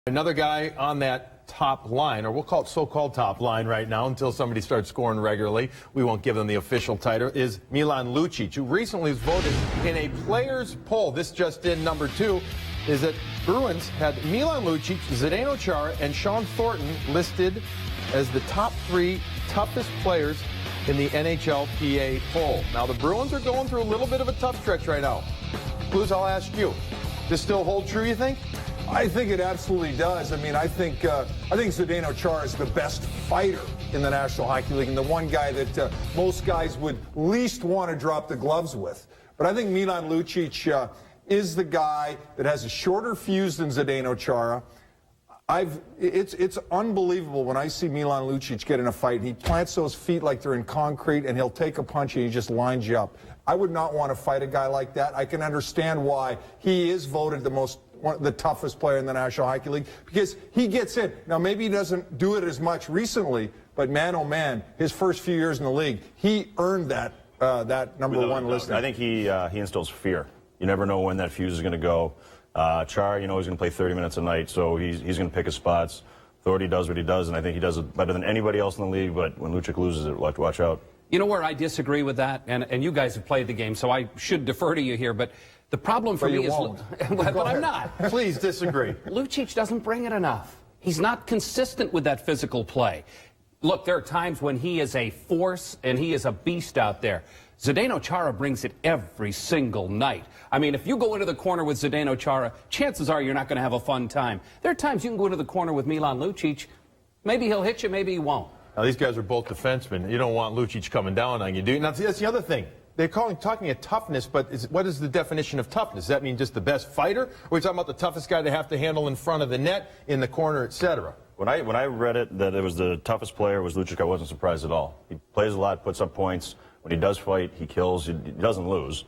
Another guy on that top line, or we'll call it so-called top line right now until somebody starts scoring regularly. We won't give them the official title, is Milan Lucic, who recently was voted in a players poll. This just in, number 2, is that Bruins had Milan Lucic, Zdeno Chara, and Shawn Thornton listed as the top 3 toughest players in the NHLPA poll. Now, the Bruins are going through a little bit of a tough stretch right now. Blues, I'll ask you, does this still hold true, you think? I think it absolutely does. I mean, I think Zdeno Chara is the best fighter in the National Hockey League and the one guy that most guys would least want to drop the gloves with. But I think Milan Lucic is the guy that has a shorter fuse than Zdeno Chara. It's unbelievable when I see Milan Lucic get in a fight. He plants those feet like they're in concrete, and he'll take a punch and he just lines you up. I would not want to fight a guy like that. I can understand why he is voted the toughest player in the National Hockey League, because he gets in. Now, maybe he doesn't do it as much recently, but man, oh man, his first few years in the league, he earned that number one listing. I think he instills fear. You never know when that fuse is going to go. Chara, you know, he's going to play 30 minutes a night, so he's going to pick his spots. Thornton does what he does, and I think he does it better than anybody else in the league, but when Lucic loses it, we'll have to watch out. You know where I disagree with that, and you guys have played the game, so I should defer to you here, but the problem for me is... but I'm not. Please disagree. Lucic doesn't bring it enough. He's not consistent with that physical play. Look, there are times when he is a force and he is a beast out there. Zdeno Chara brings it every single night. I mean, if you go into the corner with Zdeno Chara, chances are you're not going to have a fun time. There are times you can go into the corner with Milan Lucic. Maybe he'll hit you, maybe he won't. Now, these guys are both defensemen. You don't want Lucic coming down on you, do you? Now, that's the other thing. They're talking of toughness, but what is the definition of toughness? Does that mean just the best fighter? Or are we talking about the toughest guy they have to handle in front of the net, in the corner, etc.? When I read it that it was the toughest player was Lucic, I wasn't surprised at all. He plays a lot, puts up points. When he does fight, he kills. He doesn't lose.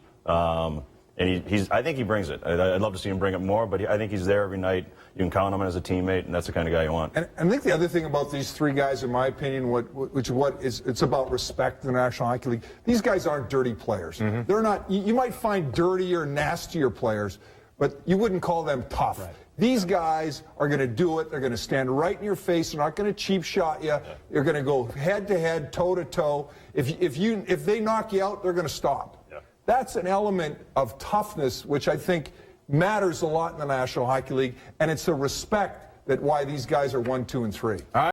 And I think he brings it. I'd love to see him bring it more, but I think he's there every night. You can count on him as a teammate, and that's the kind of guy you want. And I think the other thing about these 3 guys, in my opinion, it's about respect in the National Hockey League. These guys aren't dirty players. Mm-hmm. They're not. You might find dirtier, nastier players, but you wouldn't call them tough. Right. These guys are going to do it. They're going to stand right in your face. They're not going to cheap shot you. They're going to go head to head, toe to toe. If they knock you out, they're going to stop. Yeah. That's an element of toughness, which I think matters a lot in the National Hockey League, and it's a respect that why these guys are 1, 2, and 3.